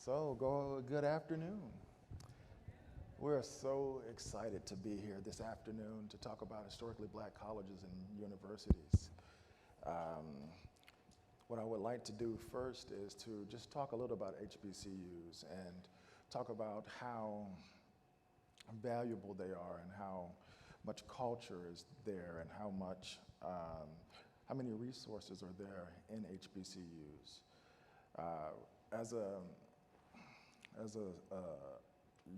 Good afternoon. We're so excited to be here this afternoon to talk about historically black colleges and universities. Um, what I would like to do first is to just talk a little about HBCUs and talk about how valuable they are and how much culture is there and how many resources are there in HBCUs. Uh, as a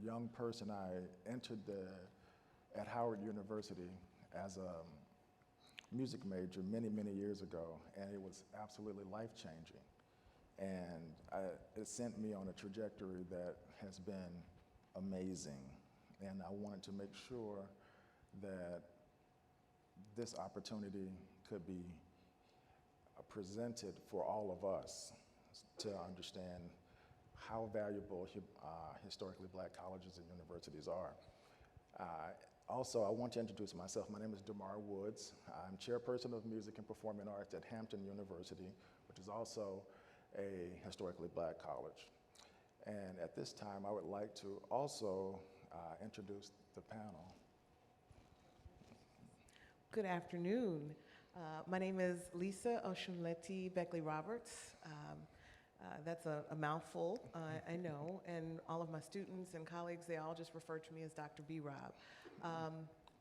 young person, I entered at Howard University as a music major many years ago, and it was absolutely life-changing. And it sent me on a trajectory that has been amazing. And I wanted to make sure that this opportunity could be presented for all of us to understand how valuable historically black colleges and universities are. Also, I want to introduce myself. My name is DeMarr Woods. I'm chairperson of music and performing arts at Hampton University, which is also a historically black college. And at this time, I would like to also introduce the panel. Good afternoon. My name is Lisa Osunleti Beckley-Roberts. That's a mouthful, I know, and all of my students and colleagues, they all just refer to me as Dr. B-Rob.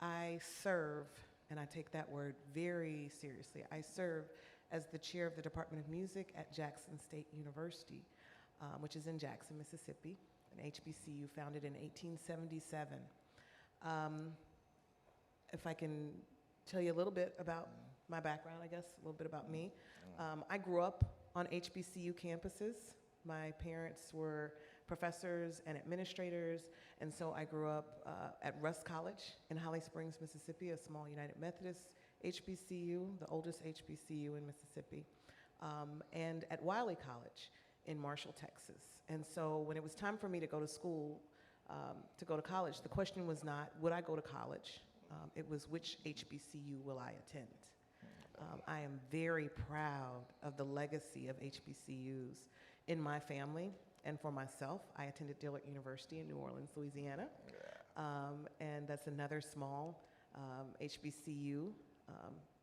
I serve, and I take that word very seriously, I serve as the chair of the Department of Music at Jackson State University, which is in Jackson, Mississippi, an HBCU founded in 1877. If I can tell you a little bit about my background, I guess, a little bit about me. I grew up on HBCU campuses. My parents were professors and administrators, and so I grew up at Russ College in Holly Springs, Mississippi, a small United Methodist HBCU, the oldest HBCU in Mississippi, and at Wiley College in Marshall, Texas. And so when it was time for me to go to school, to go to college, the question was not, would I go to college? It was, which HBCU will I attend? I am very proud of the legacy of HBCUs in my family and for myself. I attended Dillard University in New Orleans, Louisiana, and that's another small HBCU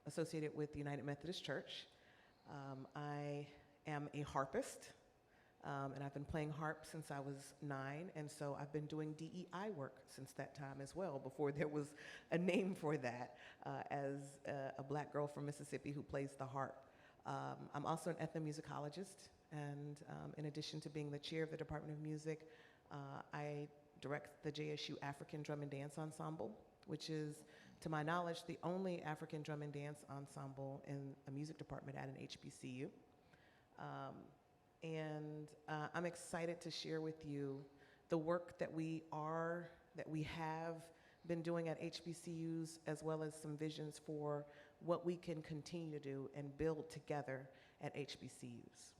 associated with the United Methodist Church. I am a harpist, and I've been playing harp since I was 9, and so I've been doing DEI work since that time as well, before there was a name for that, as a black girl from Mississippi who plays the harp. I'm also an ethnomusicologist, and in addition to being the chair of the Department of Music, I direct the JSU African Drum and Dance Ensemble, which is, to my knowledge, the only African drum and dance ensemble in a music department at an HBCU. And I'm excited to share with you the work that we have been doing at HBCUs, as well as some visions for what we can continue to do and build together at HBCUs.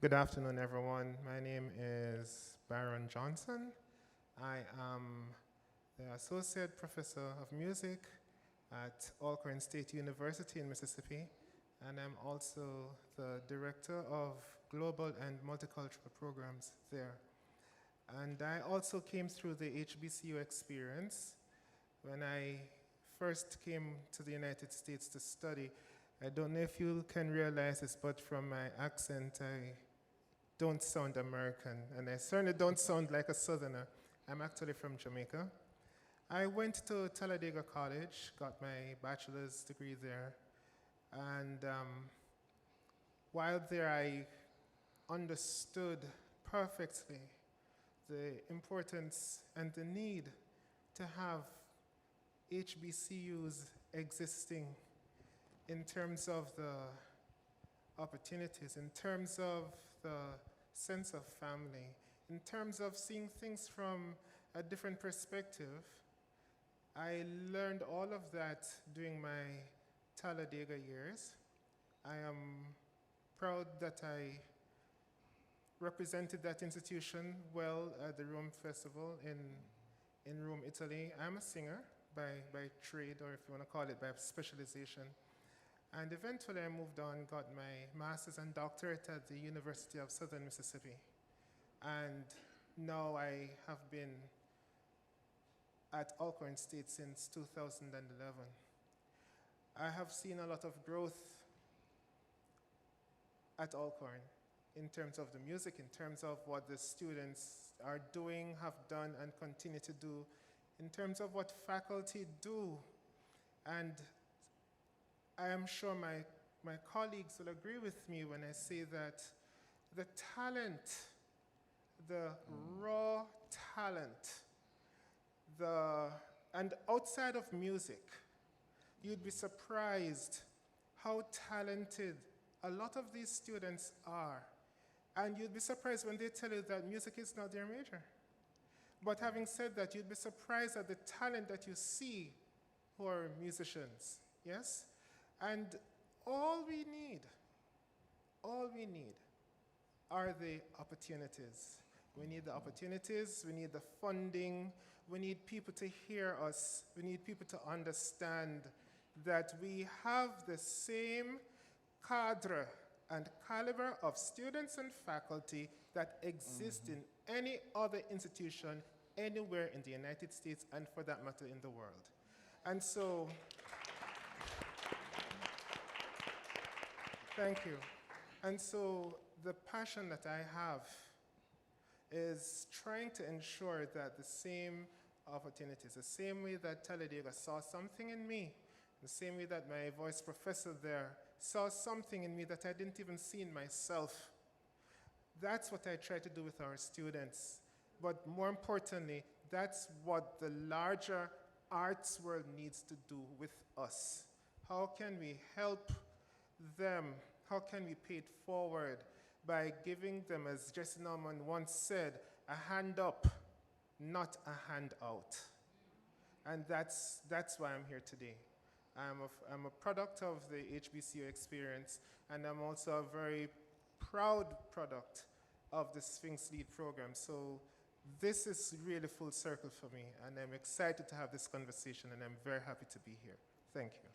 Good afternoon, everyone. My name is Byron Johnson. I am the Associate Professor of Music at Alcorn State University in Mississippi, and I'm also the Director of Global and Multicultural Programs there. And I also came through the HBCU experience. When I first came to the United States to study, I don't know if you can realize this, but from my accent, I don't sound American, and I certainly don't sound like a Southerner. I'm actually from Jamaica. I went to Talladega College, got my bachelor's degree there, and while there I understood perfectly the importance and the need to have HBCUs existing in terms of the opportunities, in terms of the sense of family, in terms of seeing things from a different perspective. I learned all of that during my Talladega years. I am proud that I represented that institution well at the Rome Festival in Rome, Italy. I'm a singer, by trade, or if you want to call it by specialization. And eventually I moved on, got my master's and doctorate at the University of Southern Mississippi. And now I have been at Alcorn State since 2011. I have seen a lot of growth at Alcorn in terms of the music, in terms of what the students are doing, have done, and continue to do, in terms of what faculty do. And I am sure my colleagues will agree with me when I say that the talent, the raw talent, and outside of music, you'd be surprised how talented a lot of these students are. And you'd be surprised when they tell you that music is not their major. But having said that, you'd be surprised at the talent that you see who are musicians, yes? And all we need are the opportunities. We need the opportunities, we need the funding, we need people to hear us, we need people to understand that we have the same cadre and caliber of students and faculty that exist in any other institution anywhere in the United States, and for that matter in the world. And so, thank you. And so the passion that I have is trying to ensure that the same opportunities, the same way that Talladega saw something in me, the same way that my voice professor there saw something in me that I didn't even see in myself. That's what I try to do with our students. But more importantly, that's what the larger arts world needs to do with us. How can we help them? How can we pay it forward by giving them, as Jesse Norman once said, a hand up, not a hand out? And that's why I'm here today. I'm a product of the HBCU experience, and I'm also a very proud product of the Sphinx Lead program. So this is really full circle for me, and I'm excited to have this conversation, and I'm very happy to be here. Thank you.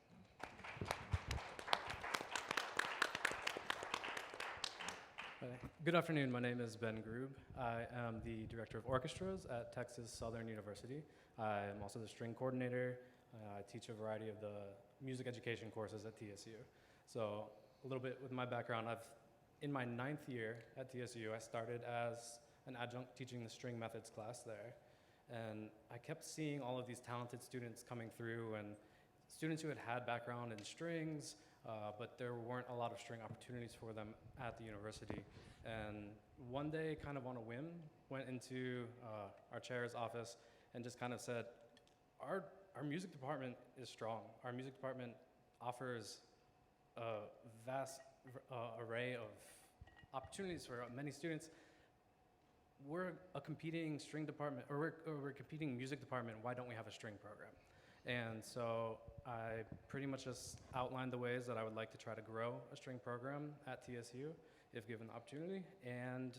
Good afternoon, my name is Ben Grube. I am the Director of Orchestras at Texas Southern University. I am also the string coordinator. I teach a variety of the music education courses at TSU. So a little bit with my background, in my 9th year at TSU, I started as an adjunct teaching the string methods class there. And I kept seeing all of these talented students coming through, and students who had background in strings, but there weren't a lot of string opportunities for them at the university. And one day, kind of on a whim, went into our chair's office and just kind of said, our music department is strong. Our music department offers a vast array of opportunities for many students. We're a competing string department, or we're a competing music department. Why don't we have a string program? And so I pretty much just outlined the ways that I would like to try to grow a string program at TSU if given the opportunity. And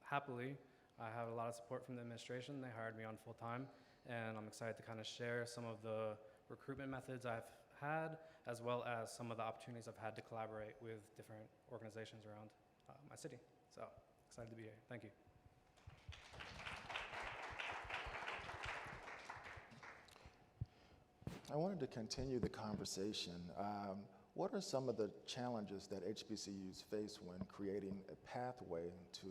happily, I have a lot of support from the administration. They hired me on full time. And I'm excited to kind of share some of the recruitment methods I've had, as well as some of the opportunities I've had to collaborate with different organizations around my city. So excited to be here. Thank you. I wanted to continue the conversation. What are some of the challenges that HBCUs face when creating a pathway to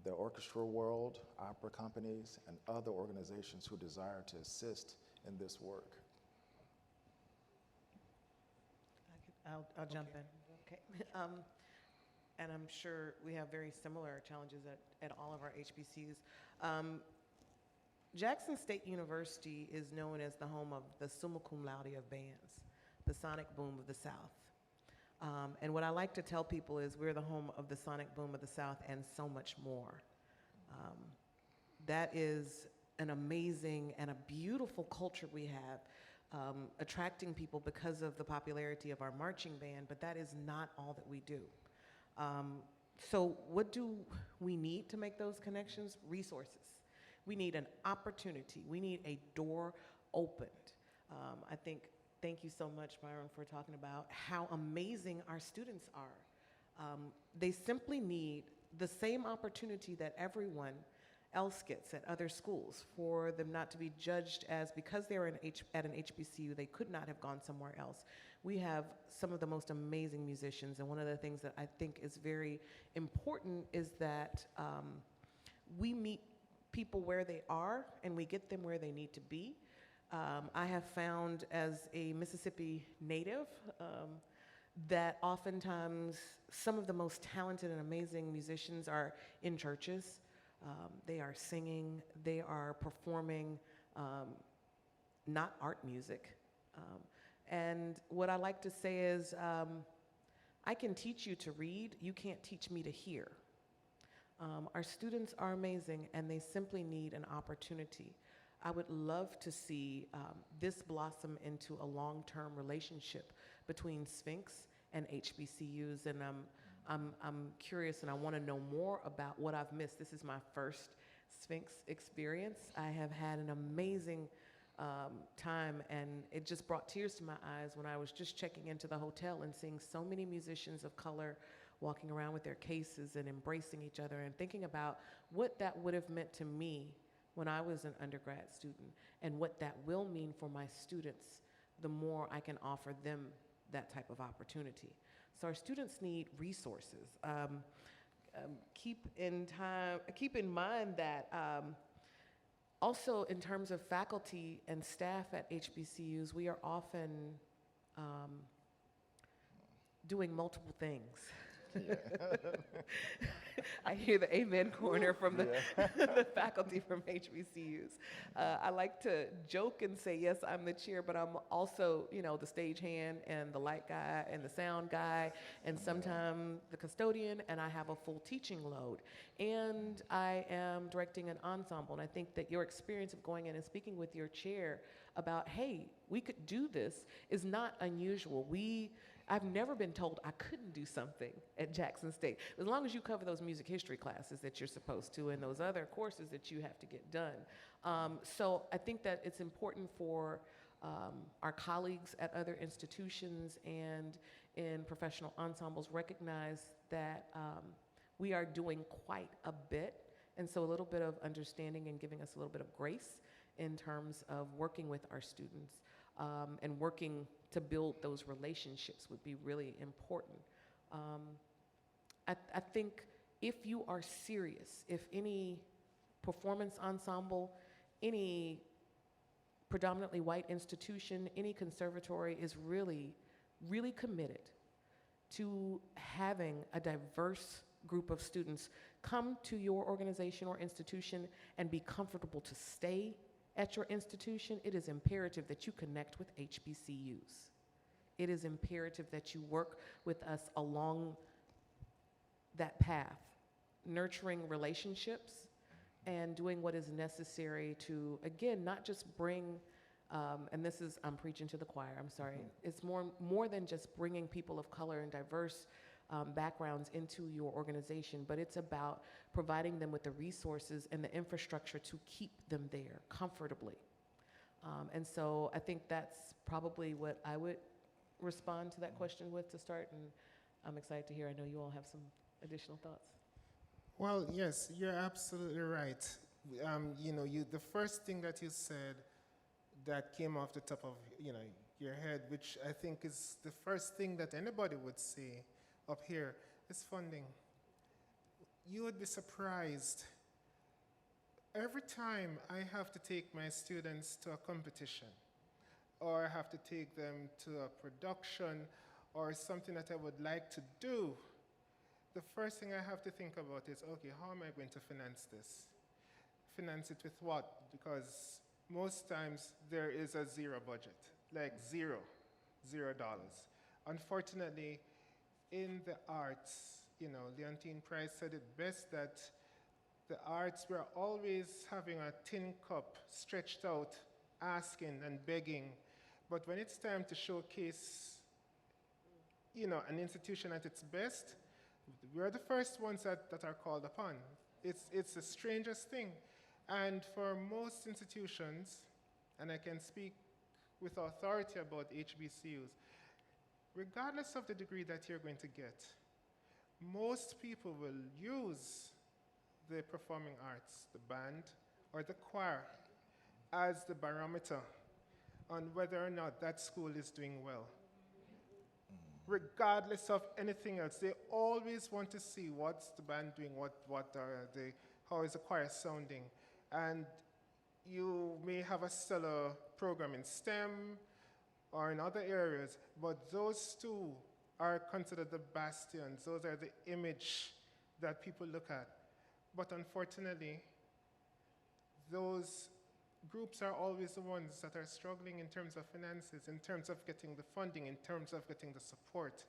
the orchestral world, opera companies, and other organizations who desire to assist in this work? I'll jump in. Okay. And I'm sure we have very similar challenges at all of our HBCUs. Jackson State University is known as the home of the summa cum laude of bands, the sonic boom of the South. And what I like to tell people is we're the home of the sonic boom of the South and so much more. That is an amazing and a beautiful culture we have, attracting people because of the popularity of our marching band, but that is not all that we do. So what do we need to make those connections? Resources. We need an opportunity. We need a door opened. Thank you so much, Byron, for talking about how amazing our students are. They simply need the same opportunity that everyone else gets at other schools, for them not to be judged as, because they're at an HBCU, they could not have gone somewhere else. We have some of the most amazing musicians, and one of the things that I think is very important is that we meet people where they are and we get them where they need to be. I have found, as a Mississippi native, that oftentimes some of the most talented and amazing musicians are in churches. They are singing, they are performing, not art music. And what I like to say is, I can teach you to read, you can't teach me to hear. Our students are amazing, and they simply need an opportunity. I would love to see this blossom into a long-term relationship between Sphinx and HBCUs, and I'm curious, and I want to know more about what I've missed. This is my first Sphinx experience. I have had an amazing time, and it just brought tears to my eyes when I was just checking into the hotel and seeing so many musicians of color walking around with their cases and embracing each other, and thinking about what that would have meant to me when I was an undergrad student, and what that will mean for my students the more I can offer them that type of opportunity. So our students need resources. Keep in mind that also in terms of faculty and staff at HBCUs, we are often doing multiple things. Yeah. I hear the amen corner from the, the faculty from HBCUs. I like to joke and say, yes, I'm the chair, but I'm also, the stagehand and the light guy and the sound guy, and sometimes the custodian, and I have a full teaching load. And I am directing an ensemble, and I think that your experience of going in and speaking with your chair about, hey, we could do this, is not unusual. I've never been told I couldn't do something at Jackson State, as long as you cover those music history classes that you're supposed to and those other courses that you have to get done. So I think that it's important for our colleagues at other institutions and in professional ensembles recognize that we are doing quite a bit, and so a little bit of understanding and giving us a little bit of grace in terms of working with our students and working to build those relationships would be really important. I think if you are serious, if any performance ensemble, any predominantly white institution, any conservatory is really, really committed to having a diverse group of students come to your organization or institution and be comfortable to stay at your institution, it is imperative that you connect with HBCUs. It is imperative that you work with us along that path, nurturing relationships and doing what is necessary to, again, not just bring, and this is, I'm preaching to the choir, I'm sorry. It's more than just bringing people of color and diverse backgrounds into your organization, but it's about providing them with the resources and the infrastructure to keep them there comfortably. And so I think that's probably what I would respond to that question with to start, and I'm excited to hear. I know you all have some additional thoughts. Well, yes, you're absolutely right. The first thing that you said that came off the top of your head, which I think is the first thing that anybody would say up here, is funding. You would be surprised. Every time I have to take my students to a competition, or I have to take them to a production, or something that I would like to do, the first thing I have to think about is, okay, how am I going to finance this? Finance it with what? Because most times there is a zero budget, like $0. Unfortunately, in the arts, Leontine Price said it best, that the arts, we're always having a tin cup stretched out, asking and begging. But when it's time to showcase, an institution at its best, we're the first ones that are called upon. It's the strangest thing. And for most institutions, and I can speak with authority about HBCUs, regardless of the degree that you're going to get, most people will use the performing arts, the band, or the choir as the barometer on whether or not that school is doing well. Regardless of anything else, they always want to see what's the band doing, how is the choir sounding. And you may have a stellar program in STEM or in other areas, but those two are considered the bastions. Those are the image that people look at. But unfortunately, those groups are always the ones that are struggling in terms of finances, in terms of getting the funding, in terms of getting the support.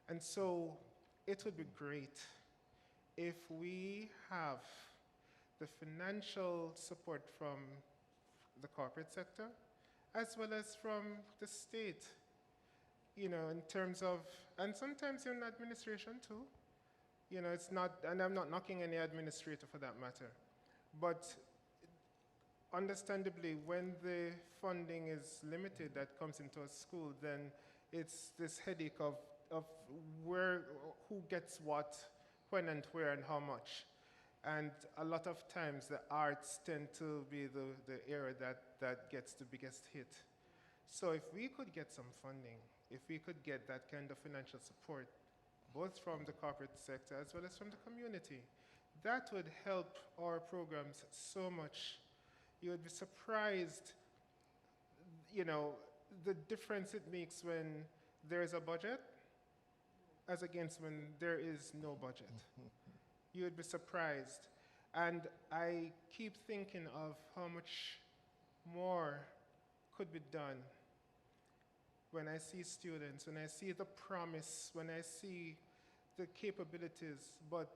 And so it would be great if we have the financial support from the corporate sector, as well as from the state, in terms of, and sometimes in administration too. It's not, and I'm not knocking any administrator for that matter, but understandably, when the funding is limited that comes into a school, then it's this headache of who gets what, when and where and how much. And a lot of times the arts tend to be the area that gets the biggest hit. So if we could get some funding, if we could get that kind of financial support, both from the corporate sector as well as from the community, that would help our programs so much. You would be surprised, the difference it makes when there is a budget as against when there is no budget. You would be surprised. And I keep thinking of how much more could be done when I see students, when I see the promise, when I see the capabilities, but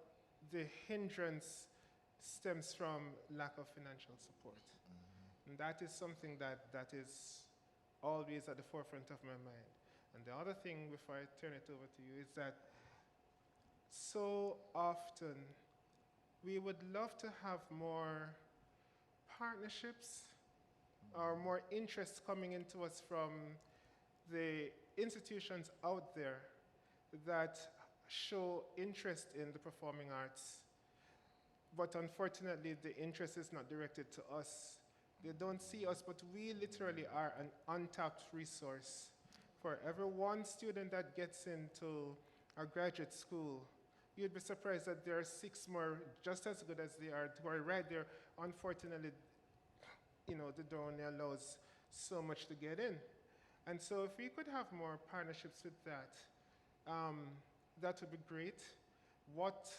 the hindrance stems from lack of financial support. And that is something that is always at the forefront of my mind. And the other thing, before I turn it over to you, is that so often we would love to have more partnerships or more interest coming into us from the institutions out there that show interest in the performing arts. But unfortunately, the interest is not directed to us. They don't see us, but we literally are an untapped resource. For every one student that gets into a graduate school, you'd be surprised that there are 6 more just as good as they are, who are right there. Unfortunately, the door only allows so much to get in. And so if we could have more partnerships with that, that would be great. What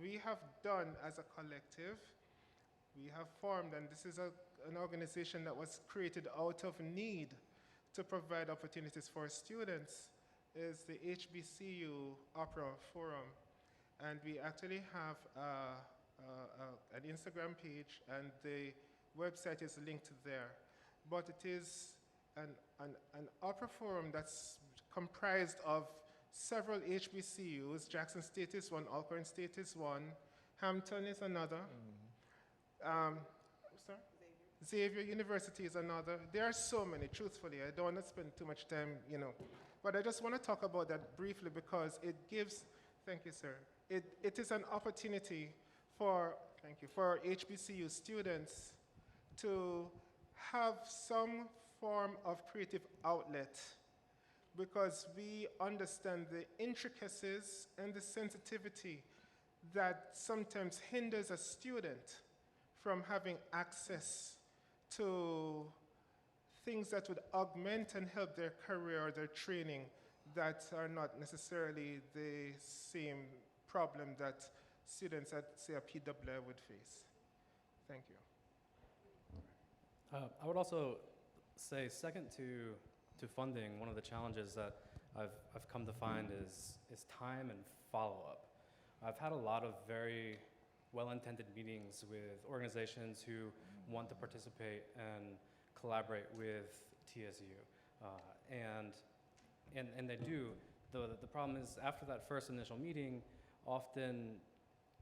we have done as a collective, we have formed, and this is an organization that was created out of need to provide opportunities for students, is the HBCU Opera Forum. And we actually have an Instagram page, and the website is linked there. But it is an opera forum that's comprised of several HBCUs. Jackson State is one, Alcorn State is one, Hampton is another. Xavier University is another. There are so many, truthfully. I don't want to spend too much time, But I just want to talk about that briefly because it gives, thank you, sir. It is an opportunity for HBCU students to have some form of creative outlet because we understand the intricacies and the sensitivity that sometimes hinders a student from having access to things that would augment and help their career or their training that are not necessarily the same problem that students at, say, a PWI would face. Thank you. I would also say, second to funding, one of the challenges that I've come to find is time and follow-up. I've had a lot of very well-intended meetings with organizations who want to participate and collaborate with TSU, and they do. The problem is after that first initial meeting, often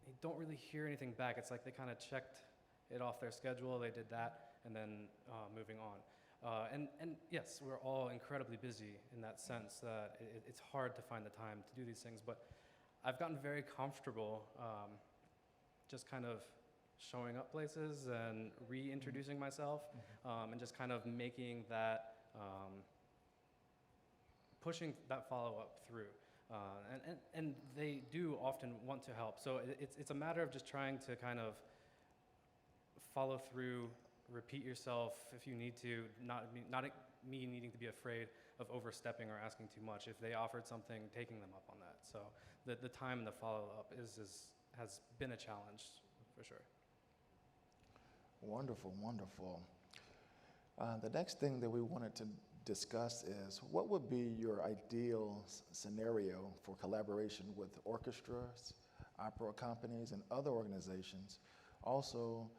you don't really hear anything back. It's like they kind of checked it off their schedule. They did that, and then moving on. And yes, we're all incredibly busy in that sense that it's hard to find the time to do these things, but I've gotten very comfortable just kind of showing up places and reintroducing myself, and just kind of making that, pushing that follow-up through. And they do often want to help. So it's a matter of just trying to kind of follow through, repeat yourself if you need to, not me needing to be afraid of overstepping or asking too much. If they offered something, taking them up on that. So the time and the follow-up has been a challenge for sure. Wonderful, wonderful. The next thing that we wanted to discuss is what would be your ideal scenario for collaboration with orchestras, opera companies, and other organizations? Also,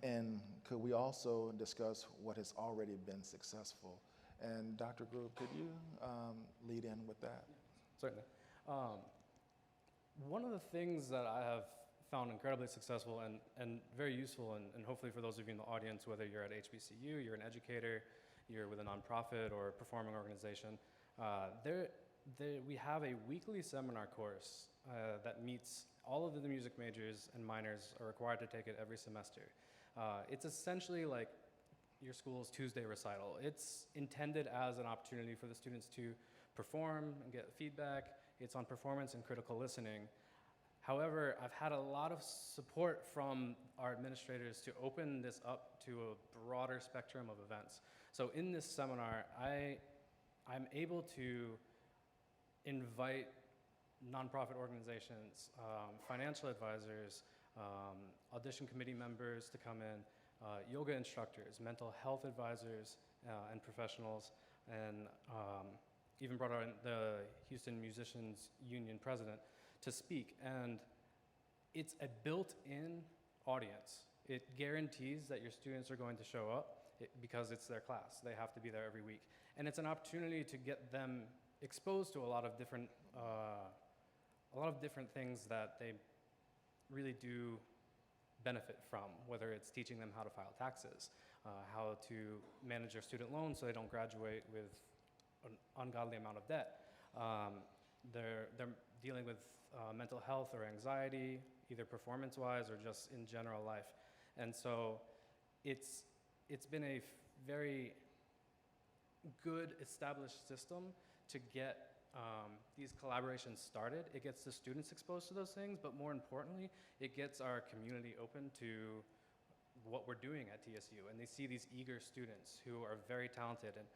and could we also discuss what has already been successful? And Dr. Grube, could you lead in with that? Certainly. One of the things that I have found incredibly successful and very useful, and hopefully for those of you in the audience, whether you're at HBCU, you're an educator, you're with a nonprofit or performing organization, we have a weekly seminar course that meets all of the music majors and minors are required to take it every semester. It's essentially like your school's Tuesday recital. It's intended as an opportunity for the students to perform and get feedback. It's on performance and critical listening. However, I've had a lot of support from our administrators to open this up to a broader spectrum of events. So in this seminar, I'm able to invite nonprofit organizations, financial advisors, audition committee members to come in, yoga instructors, mental health advisors and professionals, and even brought on the Houston Musicians Union president to speak. And it's a built-in audience. It guarantees that your students are going to show up because it's their class. They have to be there every week. And it's an opportunity to get them exposed to a lot of different things that they really do benefit from, whether it's teaching them how to file taxes, how to manage their student loans so they don't graduate with an ungodly amount of debt. They're dealing with mental health or anxiety, either performance-wise or just in general life. And so it's been a very good established system to get these collaborations started. It gets the students exposed to those things, but more importantly, it gets our community open to what we're doing at TSU. And they see these eager students who are very talented. And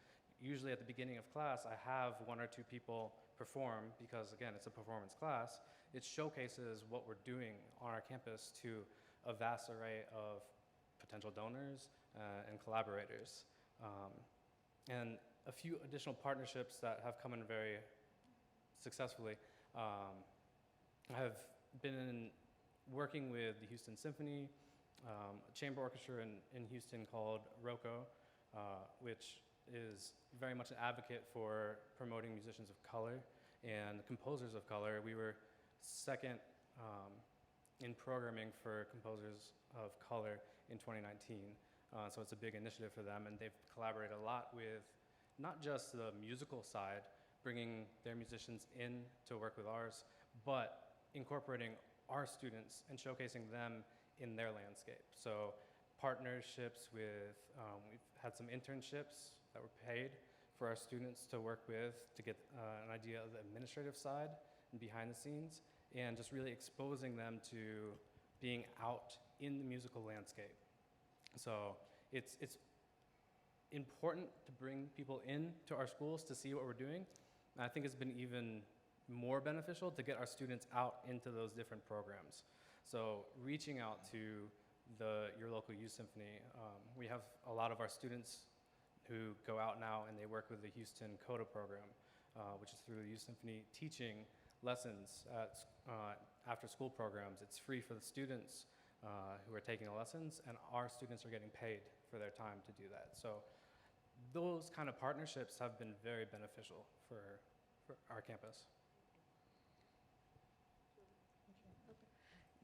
usually at the beginning of class, I have one or two people perform because, again, it's a performance class. It showcases what we're doing on our campus to a vast array of potential donors and collaborators. And a few additional partnerships that have come in very successfully. I have been working with the Houston Symphony, a chamber orchestra in Houston called ROCO, which is very much an advocate for promoting musicians of color and composers of color. We were second in programming for composers of color in 2019. So it's a big initiative for them, and they've collaborated a lot with not just the musical side, bringing their musicians in to work with ours, but incorporating our students and showcasing them in their landscape. So partnerships with, we've had some internships that were paid for our students to work with to get an idea of the administrative side and behind the scenes, and just really exposing them to being out in the musical landscape. So it's important to bring people in to our schools to see what we're doing. And I think it's been even more beneficial to get our students out into those different programs. So reaching out to your local youth symphony, we have a lot of our students who go out now and they work with the Houston CODA program, which is through the youth symphony, teaching lessons at after school programs. It's free for the students who are taking the lessons, and our students are getting paid for their time to do that. So those kind of partnerships have been very beneficial for our campus.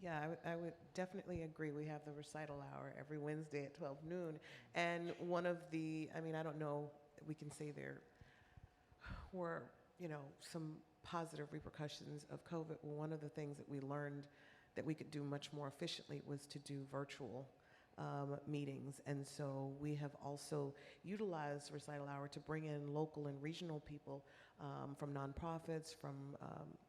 Yeah, I would definitely agree. We have the recital hour every Wednesday at 12 noon. And one of the, I mean, I don't know, we can say there were, some positive repercussions of COVID. One of the things that we learned that we could do much more efficiently was to do virtual meetings. And so we have also utilized recital hour to bring in local and regional people from nonprofits,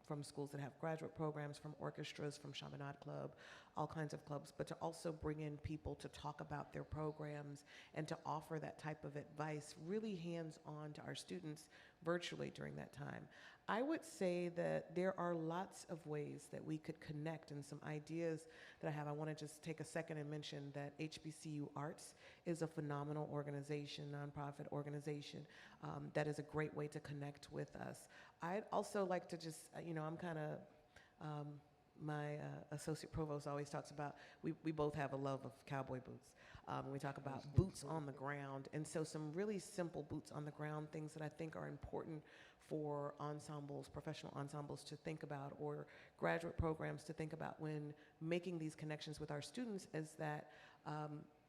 from schools that have graduate programs, from orchestras, from Chaminade Club, all kinds of clubs, but to also bring in people to talk about their programs and to offer that type of advice really hands-on to our students virtually during that time. I would say that there are lots of ways that we could connect, and some ideas that I have. I want to just take a second and mention that HBCU Arts is a phenomenal organization, nonprofit organization, that is a great way to connect with us. I'd also like to just, I'm kind of, my associate provost always talks about, we both have a love of cowboy boots. We talk about boots on the ground, and so some really simple boots on the ground things that I think are important for ensembles, professional ensembles to think about, or graduate programs to think about when making these connections with our students, is that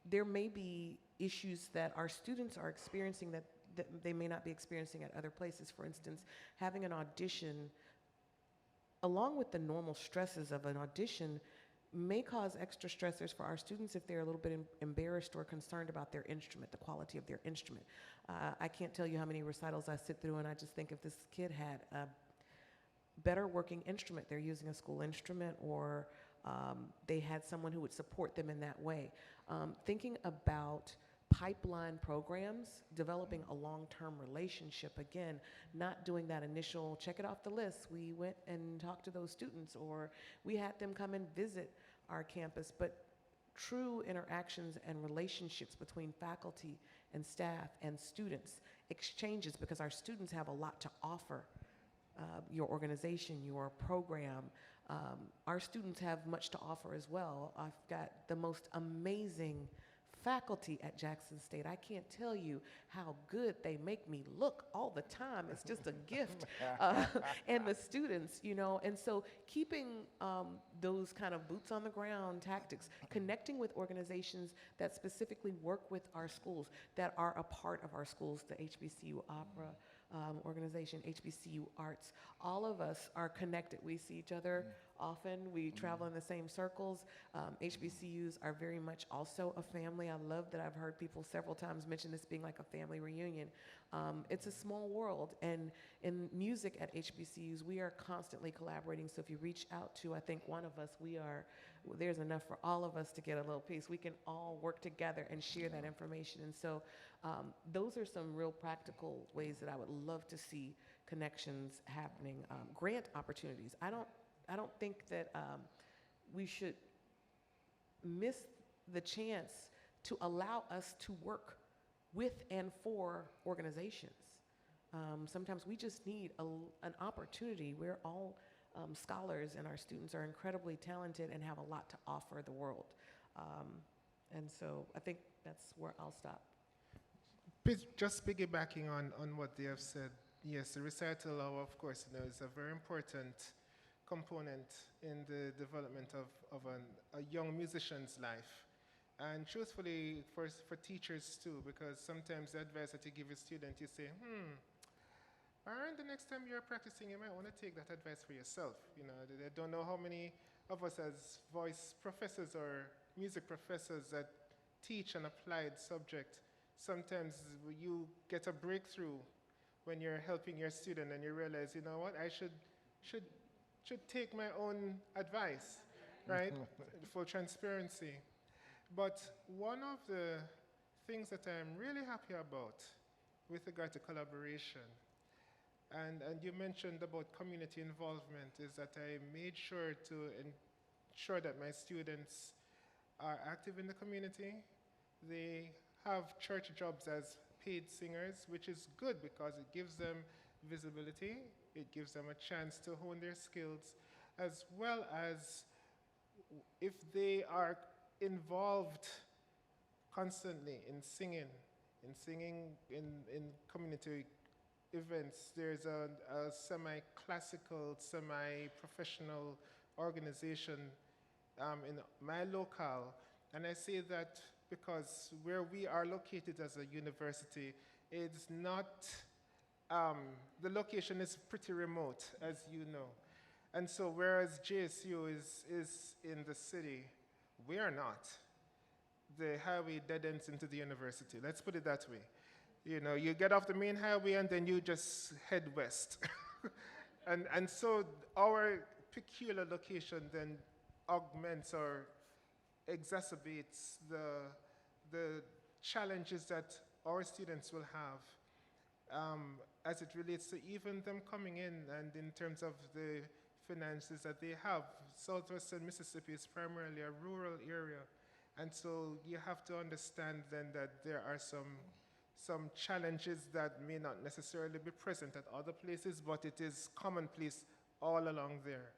there may be issues that our students are experiencing that they may not be experiencing at other places. For instance, having an audition, along with the normal stresses of an audition, may cause extra stressors for our students if they're a little bit embarrassed or concerned about their instrument, the quality of their instrument. I can't tell you how many recitals I sit through and I just think if this kid had a better working instrument, they're using a school instrument, or they had someone who would support them in that way. Thinking about pipeline programs, developing a long-term relationship, again, not doing that initial check it off the list. We went and talked to those students, or we had them come and visit our campus, but true interactions and relationships between faculty and staff and students, exchanges, because our students have a lot to offer. Your organization, your program, our students have much to offer as well. I've got the most amazing faculty at Jackson State. I can't tell you how good they make me look all the time. It's just a gift. And the students, and so keeping those kind of boots on the ground tactics, connecting with organizations that specifically work with our schools, that are a part of our schools, the HBCU Opera organization, HBCU Arts. All of us are connected. We see each other often. We travel in the same circles. HBCUs are very much also a family. I love that I've heard people several times mention this being like a family reunion. It's a small world, and in music at HBCUs, we are constantly collaborating. So if you reach out to, I think, one of us, there's enough for all of us to get a little piece. We can all work together and share that information. And so those are some real practical ways that I would love to see connections happening. Grant opportunities. I don't think that we should miss the chance to allow us to work with and for organizations. Sometimes we just need an opportunity. We're all scholars, and our students are incredibly talented and have a lot to offer the world. And so I think that's where I'll stop. Just piggybacking on what they have said, yes, the recital hour, of course, is a very important component in the development of a young musician's life. And truthfully, for teachers too, because sometimes the advice that you give a student, you say, Byron, the next time you're practicing, you might want to take that advice for yourself. They don't know how many of us as voice professors or music professors that teach an applied subject, sometimes you get a breakthrough when you're helping your student and you realize, you know what, I should take my own advice, right? Full transparency. But one of the things that I'm really happy about with regard to collaboration, and you mentioned about community involvement, is that I made sure to ensure that my students are active in the community. They have church jobs as paid singers, which is good because it gives them visibility, it gives them a chance to hone their skills, as well as if they are involved constantly in singing in community events. There's a semi-classical, semi-professional organization in my locale, and I say that because where we are located as a university, it's not, the location is pretty remote, as you know. And so whereas JSU is in the city, we are not. The highway dead ends into the university. Let's put it that way. You know, you get off the main highway and then you just head west. and so our peculiar location then augments or exacerbates the challenges that our students will have as it relates to even them coming in and in terms of the finances that they have. Southwestern Mississippi is primarily a rural area. And so you have to understand then that there are some challenges that may not necessarily be present at other places, but it is commonplace all along there.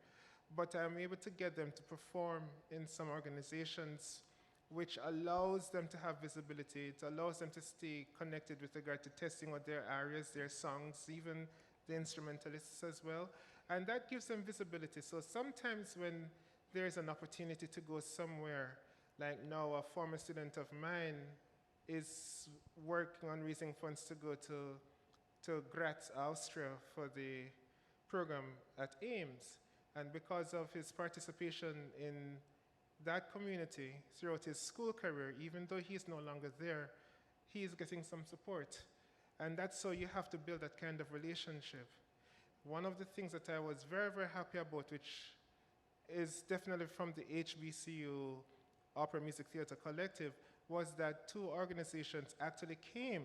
But I'm able to get them to perform in some organizations which allows them to have visibility. It allows them to stay connected with regard to testing of their areas, their songs, even the instrumentalists as well. And that gives them visibility. So sometimes when there's an opportunity to go somewhere, like now a former student of mine is working on raising funds to go to Graz, Austria for the program at Ames. And because of his participation in that community throughout his school career, even though he's no longer there, he's getting some support. And that's so you have to build that kind of relationship. One of the things that I was very, very happy about, which is definitely from the HBCU Opera Music Theater Collective, was that two organizations actually came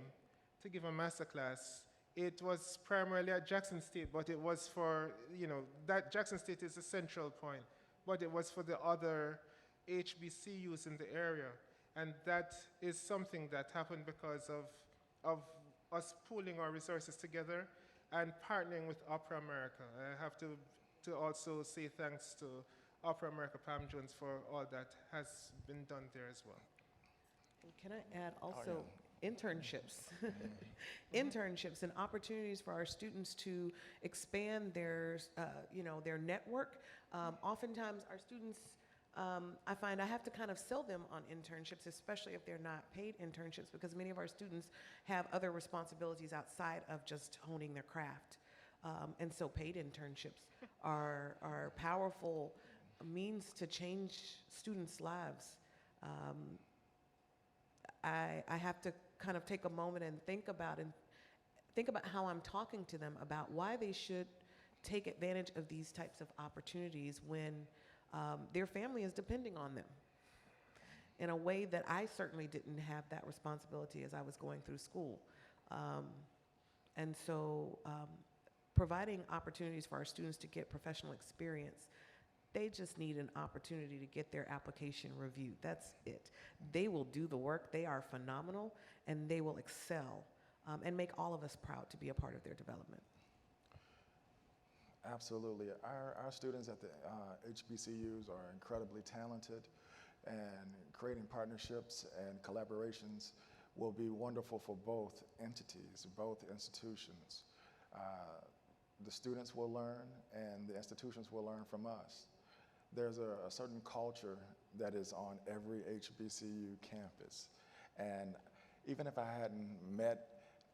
to give a masterclass. It was primarily at Jackson State, but it was for, you know, that Jackson State is a central point, but it was for the other HBCUs in the area. And that is something that happened because of us pooling our resources together and partnering with Opera America. I have to also say thanks to Opera America Pam Jones for all that has been done there as well. And can I add also internships? Internships and opportunities for our students to expand their, their network. Oftentimes our students, I find I have to kind of sell them on internships, especially if they're not paid internships, because many of our students have other responsibilities outside of just honing their craft. And so paid internships are powerful means to change students' lives. I have to kind of take a moment and think about how I'm talking to them about why they should take advantage of these types of opportunities when their family is depending on them in a way that I certainly didn't have that responsibility as I was going through school. And so providing opportunities for our students to get professional experience, they just need an opportunity to get their application reviewed. That's it. They will do the work. They are phenomenal, and they will excel and make all of us proud to be a part of their development. Absolutely. Our students at the HBCUs are incredibly talented, and creating partnerships and collaborations will be wonderful for both entities, both institutions. The students will learn, and the institutions will learn from us. There's a certain culture that is on every HBCU campus. And even if I hadn't met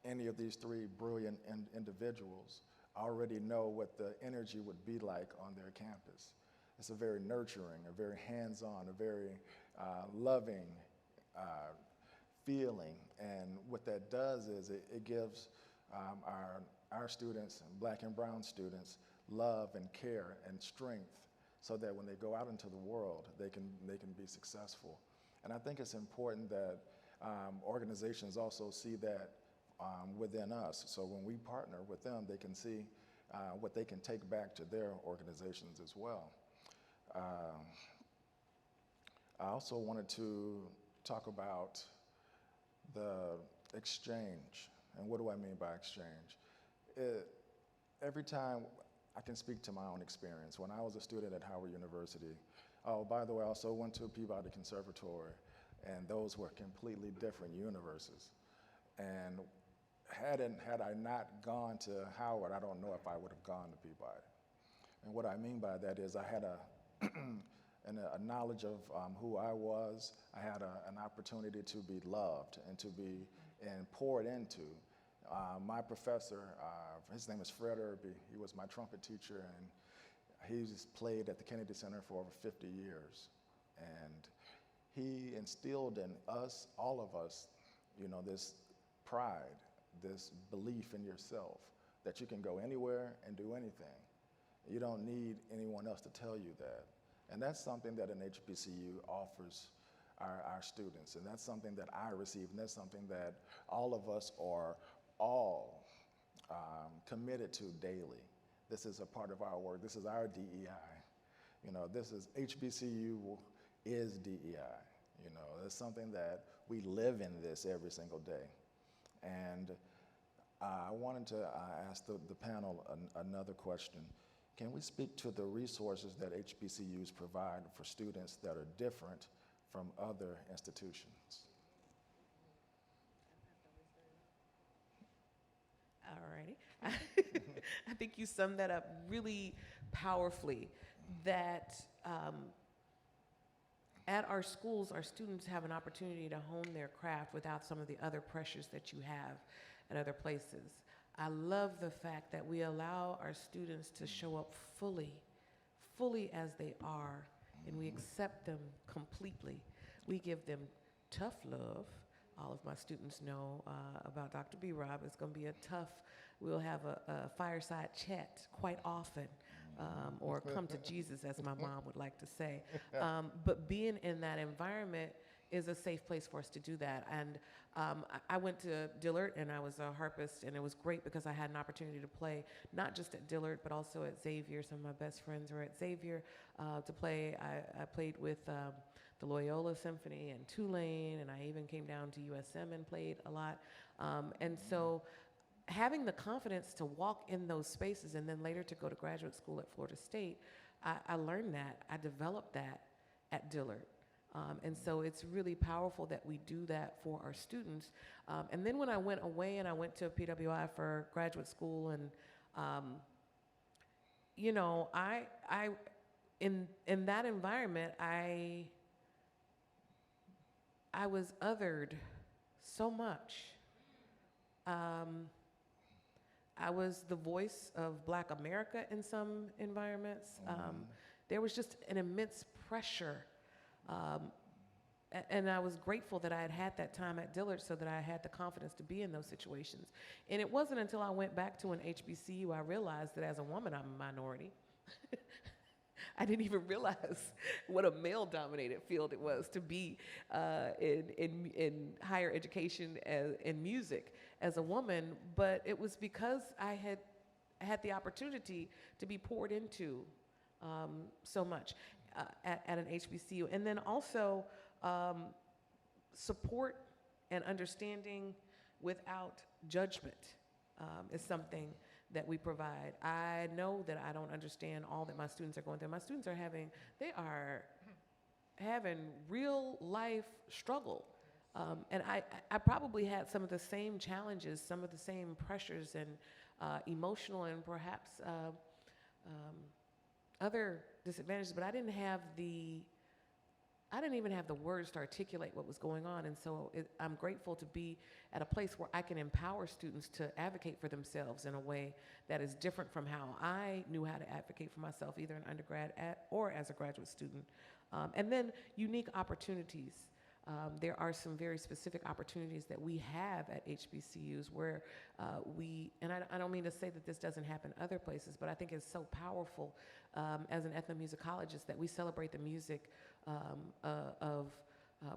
any of these three brilliant individuals, I already know what the energy would be like on their campus. It's a very nurturing, a very hands-on, a very loving feeling. And what that does is it gives our students, Black and brown students, love and care and strength, so that when they go out into the world, they can be successful. And I think it's important that organizations also see that within us. So when we partner with them, they can see what they can take back to their organizations as well. I also wanted to talk about the exchange. And what do I mean by exchange? Every time, I can speak to my own experience. When I was a student at Howard University, oh, by the way, I also went to Peabody Conservatory, and those were completely different universes. And had I not gone to Howard, I don't know if I would have gone to Peabody. And what I mean by that is I had and a knowledge of who I was. I had an opportunity to be loved and to be poured into. My professor, his name is Fred Irby. He was my trumpet teacher, and he's played at the Kennedy Center for over 50 years. And he instilled in us, all of us, this pride, this belief in yourself, that you can go anywhere and do anything. You don't need anyone else to tell you that. And that's something that an HBCU offers our students, and that's something that I receive, and that's something that all of us are all committed to daily. This is a part of our work. This is our DEI. This is HBCU is DEI. It's something that we live in this every single day. And I wanted to ask the panel another question. Can we speak to the resources that HBCUs provide for students that are different from other institutions? All righty. I think you summed that up really powerfully, that at our schools, our students have an opportunity to hone their craft without some of the other pressures that you have at other places. I love the fact that we allow our students to show up fully as they are, and we accept them completely. We give them tough love. All of my students know about Dr. B. Rob. It's going to be a tough, we'll have a fireside chat quite often, or come to Jesus, as my mom would like to say. But being in that environment is a safe place for us to do that. And I went to Dillard, and I was a harpist, and it was great because I had an opportunity to play not just at Dillard, but also at Xavier. Some of my best friends were at Xavier to play. I played with the Loyola Symphony and Tulane, and I even came down to USM and played a lot. And so having the confidence to walk in those spaces and then later to go to graduate school at Florida State, I learned that. I developed that at Dillard. And so it's really powerful that we do that for our students. And then when I went away and I went to PWI for graduate school, and in that environment, I was othered so much. I was the voice of Black America in some environments. There was just an immense pressure. And I was grateful that I had that time at Dillard so that I had the confidence to be in those situations. And it wasn't until I went back to an HBCU I realized that as a woman, I'm a minority. I didn't even realize what a male-dominated field it was to be in higher education in music as a woman. But it was because I had the opportunity to be poured into so much at an HBCU. And then also support and understanding without judgment is something that we provide. I know that I don't understand all that my students are going through. My students are having real life struggle. And I probably had some of the same challenges, some of the same pressures and emotional and perhaps other disadvantages, but I didn't even have the words to articulate what was going on. And so I'm grateful to be at a place where I can empower students to advocate for themselves in a way that is different from how I knew how to advocate for myself, either in undergrad or as a graduate student. And then unique opportunities. There are some very specific opportunities that we have at HBCUs where and I don't mean to say that this doesn't happen other places, but I think it's so powerful as an ethnomusicologist that we celebrate the music of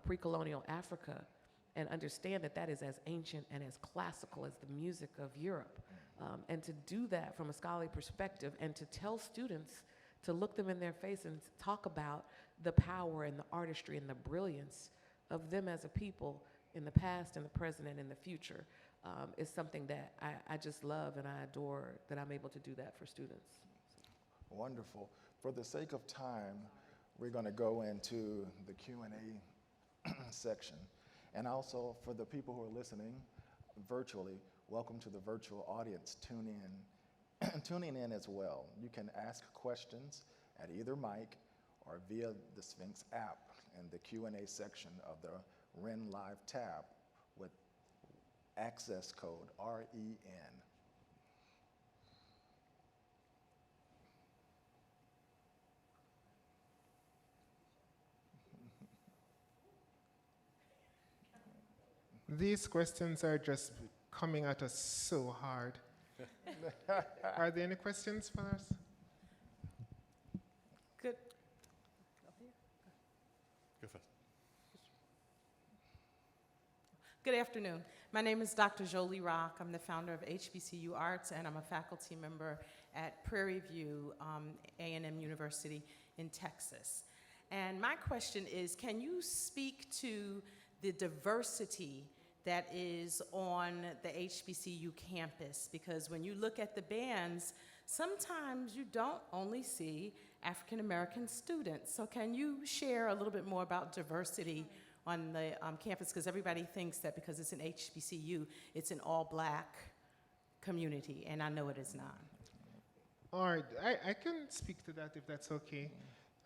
pre-colonial Africa and understand that that is as ancient and as classical as the music of Europe. And to do that from a scholarly perspective and to tell students, to look them in their face and talk about the power and the artistry and the brilliance of them as a people in the past and the present and in the future is something that I just love and I adore that I'm able to do that for students. Wonderful. For the sake of time, we're going to go into the Q&A section. And also for the people who are listening virtually, welcome to the virtual audience tuning in as well. You can ask questions at either mic, or via the Sphinx app in the Q&A section of the REN Live tab with access code REN. These questions are just coming at us so hard. Are there any questions for us? Good. Go first. Good afternoon. My name is Dr. Jolie Rock. I'm the founder of HBCU Arts, and I'm a faculty member at Prairie View A&M University in Texas. And my question is, can you speak to the diversity that is on the HBCU campus? Because when you look at the bands, sometimes you don't only see African American students. So can you share a little bit more about diversity on the campus? Because everybody thinks that because it's an HBCU, it's an all-black community, and I know it is not. All right, I can speak to that if that's okay.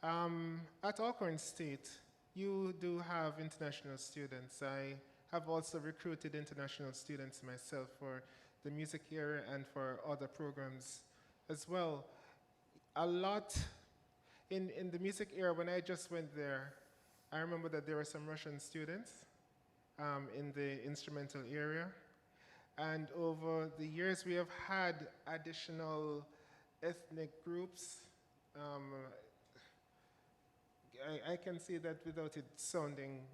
At Alcorn State, you do have international students. I have also recruited international students myself for the music area and for other programs as well. A lot in the music area, when I just went there, I remember that there were some Russian students in the instrumental area. And over the years, we have had additional ethnic groups. I can say that without it sounding,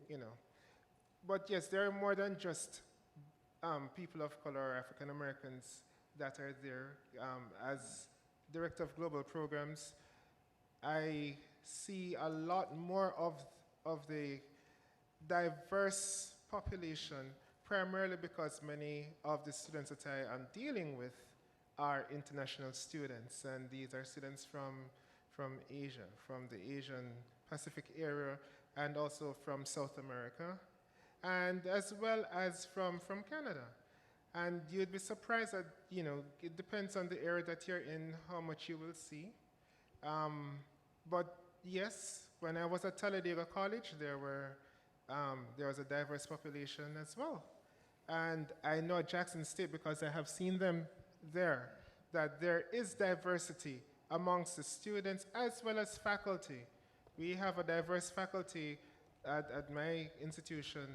But yes, there are more than just people of color or African Americans that are there. As Director of Global Programs, I see a lot more of the diverse population, primarily because many of the students that I am dealing with are international students, and these are students from Asia, from the Asian Pacific area, and also from South America, and as well as from Canada. And you'd be surprised that, it depends on the area that you're in, how much you will see. But yes, when I was at Talladega College, there was a diverse population as well. And I know at Jackson State, because I have seen them there, that there is diversity amongst the students as well as faculty. We have a diverse faculty at my institution,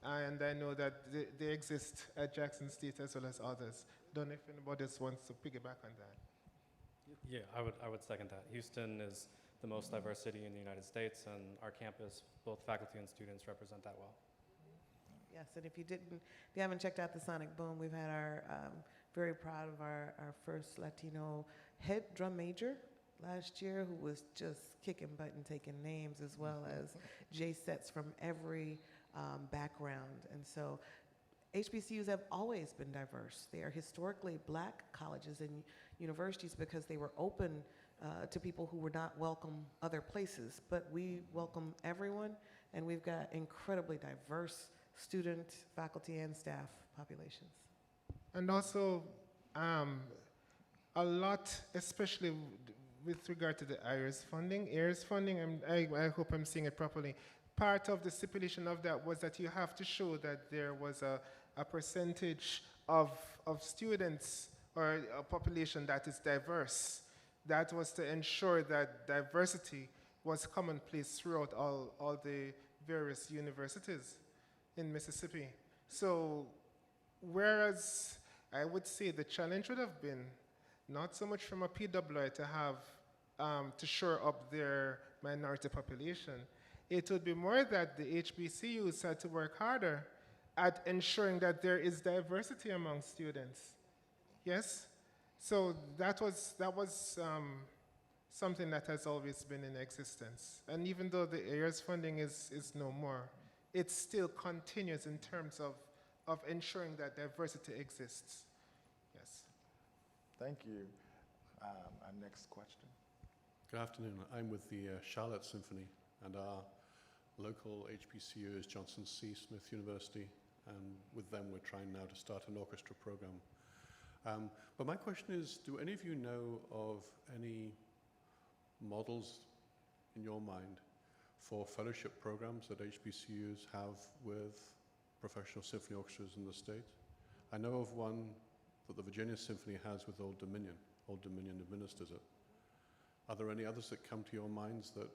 and I know that they exist at Jackson State as well as others. Don't know if anybody else wants to piggyback on that. Yeah, I would second that. Houston is the most diverse city in the United States, and our campus, both faculty and students, represent that well. Yes, and if you haven't checked out the Sonic Boom, we've had very proud of our first Latino head drum major last year, who was just kicking butt and taking names, as well as J sets from every background. And so HBCUs have always been diverse. They are historically black colleges and universities because they were open to people who were not welcome other places. But we welcome everyone, and we've got incredibly diverse student, faculty, and staff populations. And also, a lot, especially with regard to the ARES funding. ARES funding, I hope I'm saying it properly. Part of the stipulation of that was that you have to show that there was a percentage of students or a population that is diverse. That was to ensure that diversity was commonplace throughout all the various universities in Mississippi. So, whereas I would say the challenge would have been not so much from a PWI to have to shore up their minority population. It would be more that the HBCUs had to work harder at ensuring that there is diversity among students. Yes? So that was something that has always been in existence. And even though the ARES funding is no more, it still continues in terms of ensuring that diversity exists. Yes. Thank you. Our next question. Good afternoon. I'm with the Charlotte Symphony, and our local HBCU is Johnson C. Smith University, and with them we're trying now to start an orchestra program. But my question is, do any of you know of any models in your mind, for fellowship programs that HBCUs have with professional symphony orchestras in the States? I know of one that the Virginia Symphony has with Old Dominion. Old Dominion administers it. Are there any others that come to your minds that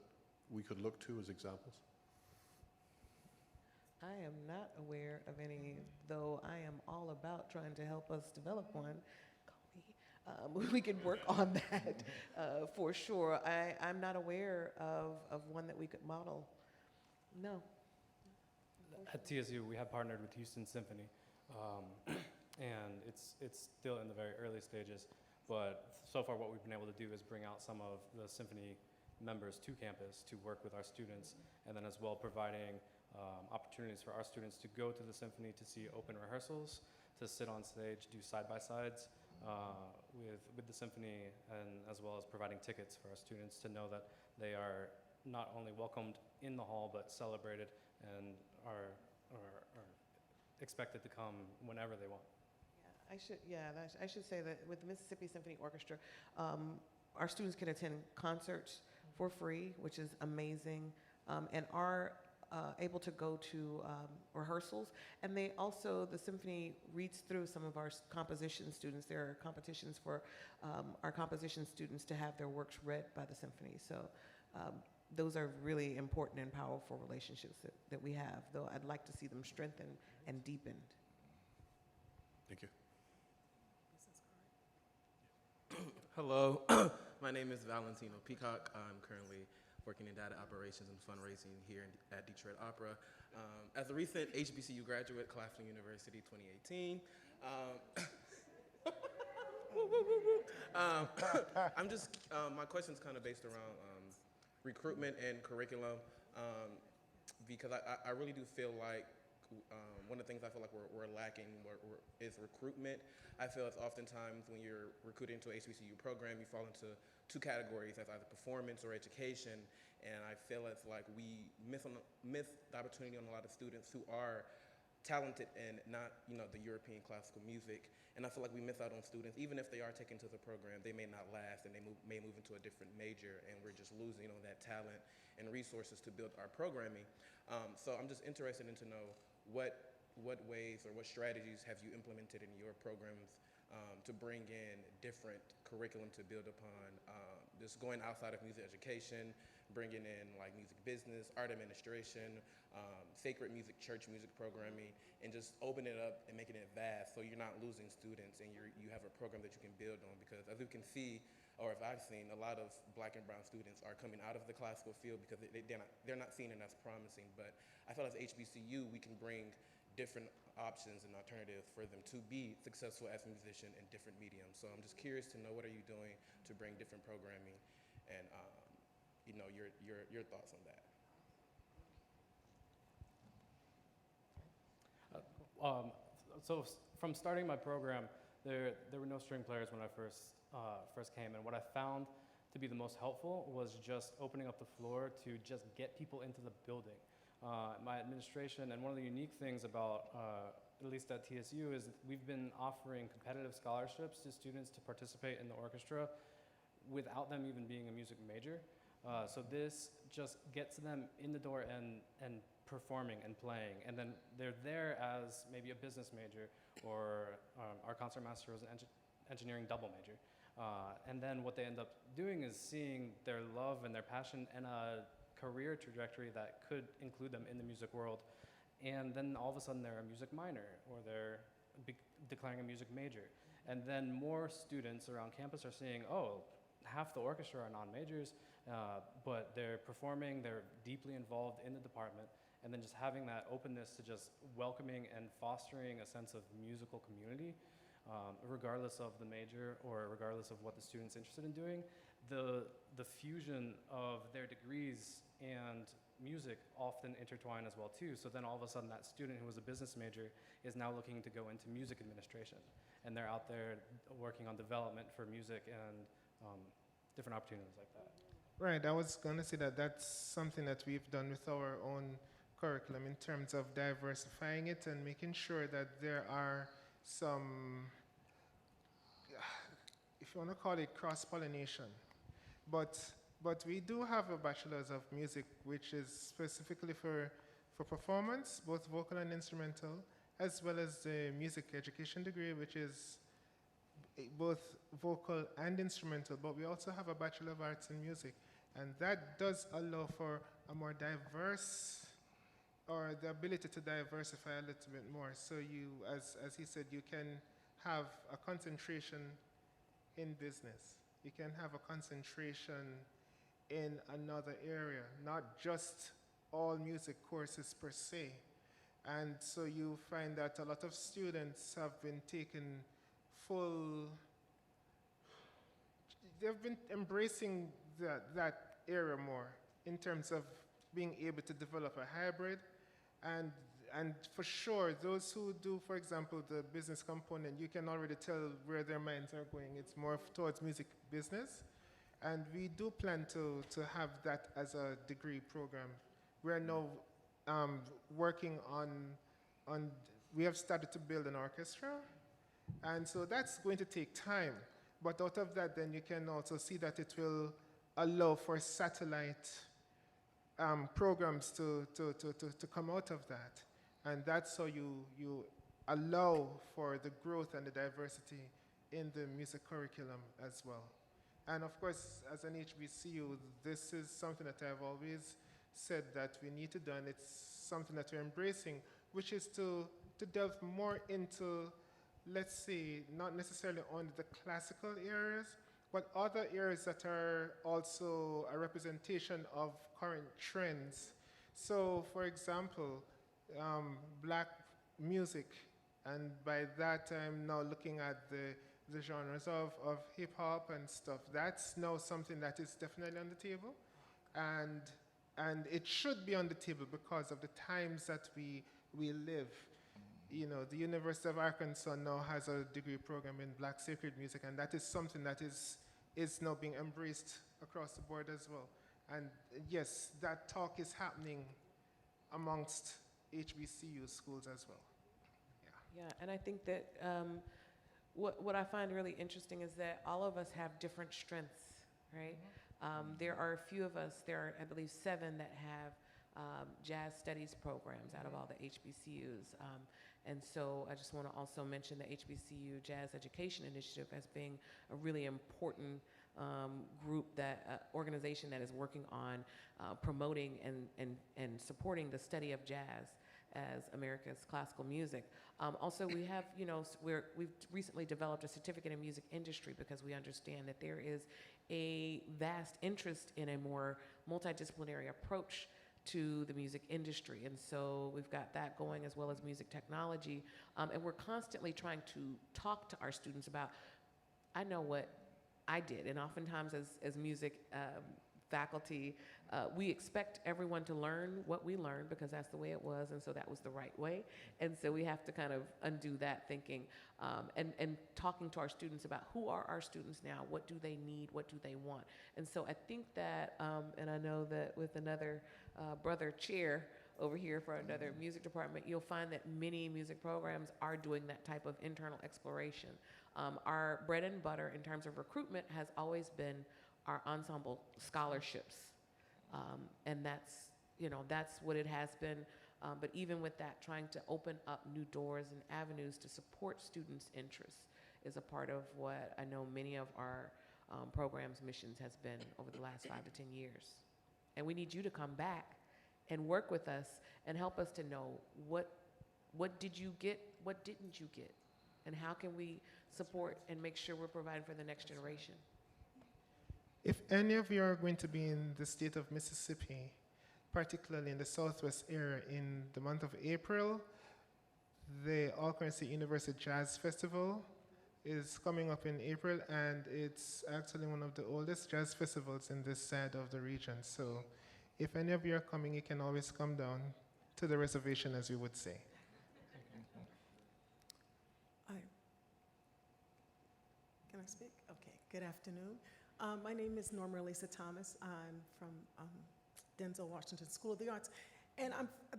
we could look to as examples? I am not aware of any, though I am all about trying to help us develop one. Call me. We could work on that for sure. I'm not aware of one that we could model. No. At TSU, we have partnered with Houston Symphony, and it's still in the very early stages. But so far, what we've been able to do is bring out some of the symphony members to campus to work with our students, and then as well providing opportunities for our students to go to the symphony to see open rehearsals, to sit on stage, do side-by-sides with the symphony, and as well as providing tickets for our students to know that they are not only welcomed in the hall, but celebrated and are expected to come whenever they want. I should say that with the Mississippi Symphony Orchestra, our students can attend concerts for free, which is amazing, and are able to go to rehearsals. And they also, the symphony reads through some of our composition students. There are competitions for our composition students to have their works read by the symphony. So those are really important and powerful relationships that we have, though I'd like to see them strengthened and deepened. Thank you. Hello, my name is Valentino Peacock. I'm currently working in data operations and fundraising here at Detroit Opera. As a recent HBCU graduate, Claflin University 2018, I'm just, my question's kind of based around recruitment and curriculum, because I really do feel like one of the things I feel like we're lacking is recruitment. I feel it's oftentimes when you're recruiting to a HBCU program, you fall into two categories as either performance or education, and I feel it's like we miss the opportunity on a lot of students who are talented in not, the European classical music, and I feel like we miss out on students, even if they are taken to the program, they may not last, and they may move into a different major, and we're just losing, that talent and resources to build our programming. So I'm just interested in to know what ways or what strategies have you implemented in your programs to bring in different curriculum to build upon, just going outside of music education, bringing in like music business, art administration, sacred music, church music programming, and just open it up and making it vast so you're not losing students and you have a program that you can build on. Because as we can see, or if I've seen, a lot of black and brown students are coming out of the classical field because they're not seen it as promising. But I feel as HBCU, we can bring different options and alternatives for them to be successful as a musician in different mediums. So I'm just curious to know, what are you doing to bring different programming, and your thoughts on that. So from starting my program, there were no string players when I first came, and what I found to be the most helpful was just opening up the floor to just get people into the building. My administration, and one of the unique things about, at least at TSU, is we've been offering competitive scholarships to students to participate in the orchestra without them even being a music major. So this just gets them in the door and performing and playing, and then they're there as maybe a business major, or our concertmaster was an engineering double major. And then what they end up doing is seeing their love and their passion and a career trajectory that could include them in the music world, and then all of a sudden they're a music minor, or they're declaring a music major. And then more students around campus are seeing, oh, half the orchestra are non-majors, but they're performing, they're deeply involved in the department, and then just having that openness to just welcoming and fostering a sense of musical community, regardless of the major or regardless of what the student's interested in doing. The fusion of their degrees and music often intertwine as well too. So then all of a sudden that student who was a business major is now looking to go into music administration, and they're out there working on development for music and different opportunities like that. Right, I was going to say that that's something that we've done with our own curriculum in terms of diversifying it and making sure that there are some, if you want to call it cross-pollination, but But we do have a Bachelor's of Music, which is specifically for performance, both vocal and instrumental, as well as the music education degree, which is both vocal and instrumental. But we also have a Bachelor of Arts in Music, and that does allow for a more diverse, or the ability to diversify a little bit more. So you, as he said, you can have a concentration in business. You can have a concentration in another area, not just all music courses per se. And so you find that a lot of students have been taking they've been embracing that area more in terms of being able to develop a hybrid. And for sure, those who do, for example, the business component, you can already tell where their minds are going. It's more towards music business. And we do plan to have that as a degree program. We're now working on, we have started to build an orchestra. And so that's going to take time. But out of that, then you can also see that it will allow for satellite programs to come out of that. And that's how you allow for the growth and the diversity in the music curriculum as well. And of course, as an HBCU, this is something that I've always said that we need to do, and it's something that we're embracing, which is to delve more into, let's say, not necessarily only the classical areas, but other areas that are also a representation of current trends. So, for example, black music, and by that I'm now looking at the genres of hip-hop and stuff. That's now something that is definitely on the table, and it should be on the table because of the times that we live. You know, the University of Arkansas now has a degree program in black sacred music, and that is something that is now being embraced across the board as well. And yes, that talk is happening amongst HBCU schools as well. Yeah, and I think that what I find really interesting is that all of us have different strengths, right? There are a few of us, there are, I believe, 7 that have jazz studies programs out of all the HBCUs. And so I just want to also mention the HBCU Jazz Education Initiative as being a really important group, organization that is working on promoting and supporting the study of jazz as America's classical music. Also, we have, we've recently developed a certificate in music industry because we understand that there is a vast interest in a more multidisciplinary approach to the music industry. And so we've got that going, as well as music technology. And we're constantly trying to talk to our students about, I know what I did. And oftentimes as music faculty, we expect everyone to learn what we learned because that's the way it was, and so that was the right way. And so we have to kind of undo that thinking and talking to our students about who are our students now, what do they need, what do they want. And so I think that, and I know that with another brother chair over here for another music department, you'll find that many music programs are doing that type of internal exploration. Our bread and butter in terms of recruitment has always been our ensemble scholarships. And that's what it has been. But even with that, trying to open up new doors and avenues to support students' interests is a part of what I know many of our programs' missions has been over the last 5 to 10 years. And we need you to come back and work with us and help us to know what did you get, what didn't you get, and how can we support and make sure we're providing for the next generation. If any of you are going to be in the state of Mississippi, particularly in the Southwest area in the month of April, the Alcorn State University Jazz Festival is coming up in April, and it's actually one of the oldest jazz festivals in this side of the region. So if any of you are coming, you can always come down to the reservation, as we would say. Can I speak? Okay, good afternoon. My name is Norma Lisa Thomas. I'm from Denzel Washington School of the Arts. And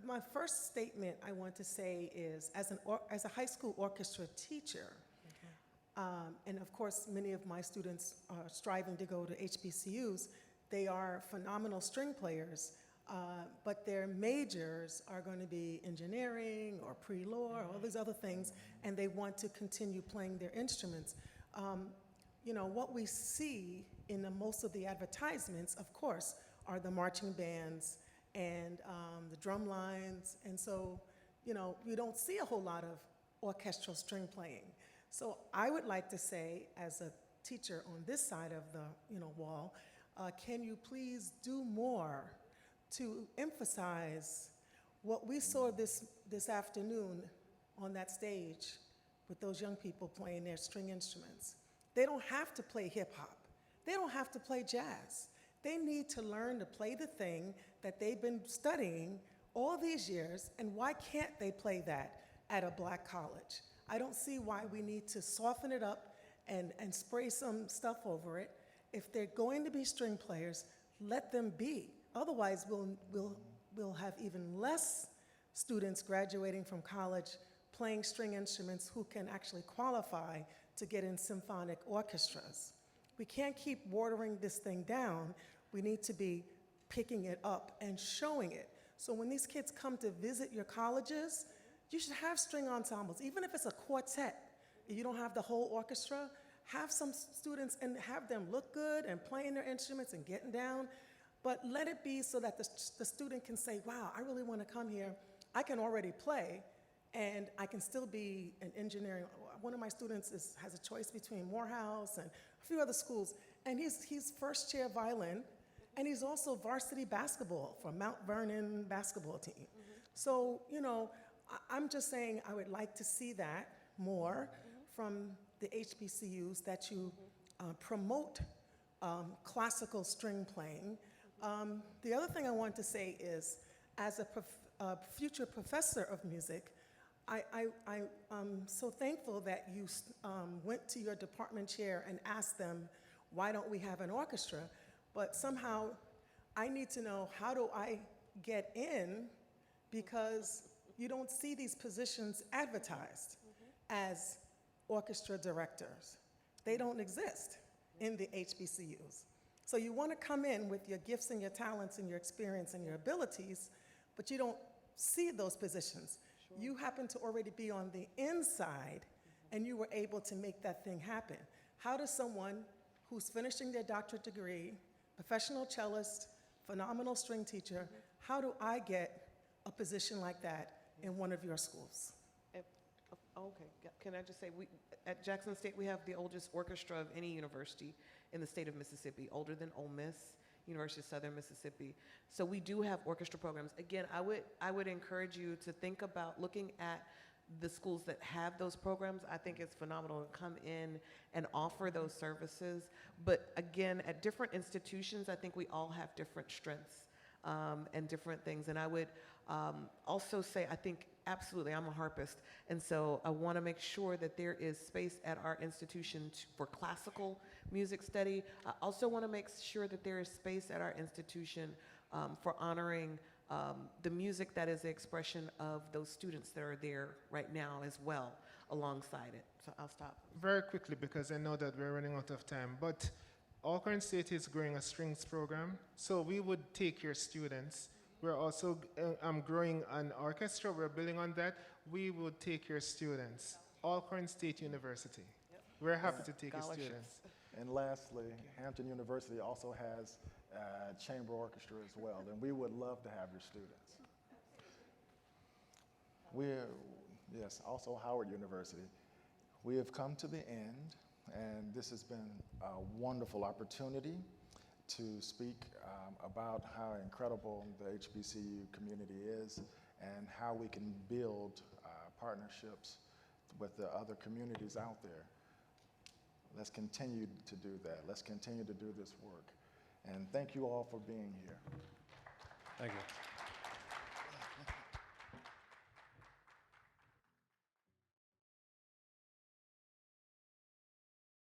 my first statement I want to say is, as a high school orchestra teacher, and of course many of my students are striving to go to HBCUs, They are phenomenal string players, but their majors are going to be engineering or pre-law or all these other things, and they want to continue playing their instruments. You know, what we see in most of the advertisements, of course, are the marching bands and the drum lines, and so, you know, you don't see a whole lot of orchestral string playing. So I would like to say, as a teacher on this side of the, you know, wall, can you please do more to emphasize what we saw this afternoon on that stage with those young people playing their string instruments? They don't have to play hip hop. They don't have to play jazz. They need to learn to play the thing that they've been studying all these years, and why can't they play that at a black college? I don't see why we need to soften it up and spray some stuff over it. If they're going to be string players, let them be. Otherwise, we'll have even less students graduating from college playing string instruments who can actually qualify to get in symphonic orchestras. We can't keep watering this thing down. We need to be picking it up and showing it. So when these kids come to visit your colleges, you should have string ensembles, even if it's a quartet. You don't have the whole orchestra, have some students and have them look good and playing their instruments and getting down, but let it be so that the student can say, wow, I really want to come here. I can already play, and I can still be an engineering. One of my students has a choice between Morehouse and a few other schools, and he's first chair violin, and he's also varsity basketball for Mount Vernon basketball team. So, you know, I'm just saying I would like to see that more from the HBCUs, that you promote classical string playing. The other thing I want to say is, as a future professor of music, I'm so thankful that you went to your department chair and asked them, why don't we have an orchestra? But somehow I need to know, how do I get in? Because you don't see these positions advertised as orchestra directors. They don't exist in the HBCUs. So you want to come in with your gifts and your talents and your experience and your abilities, but you don't see those positions. Sure. You happen to already be on the inside, and you were able to make that thing happen. How does someone who's finishing their doctorate degree, professional cellist, phenomenal string teacher, how do I get a position like that in one of your schools? Okay, can I just say, at Jackson State, we have the oldest orchestra of any university in the state of Mississippi, older than Ole Miss, University of Southern Mississippi. So we do have orchestra programs. Again, I would encourage you to think about looking at the schools that have those programs. I think it's phenomenal to come in and offer those services. But again, at different institutions, I think we all have different strengths and different things. And I would also say, I think, absolutely, I'm a harpist, and so I want to make sure that there is space at our institution for classical music study. I also want to make sure that there is space at our institution for honoring the music that is the expression of those students that are there right now as well, alongside it. So I'll stop. Very quickly, because I know that we're running out of time, but Alcorn State is growing a strings program, so we would take your students. We're also growing an orchestra. We're building on that. We would take your students. Alcorn State University. Yep. We're happy to take your students. And lastly, Hampton University also has a chamber orchestra as well, and we would love to have your students. Yes, also Howard University. We have come to the end, and this has been a wonderful opportunity to speak about how incredible the HBCU community is and how we can build partnerships with the other communities out there. Let's continue to do that. Let's continue to do this work. And thank you all for being here. Thank you.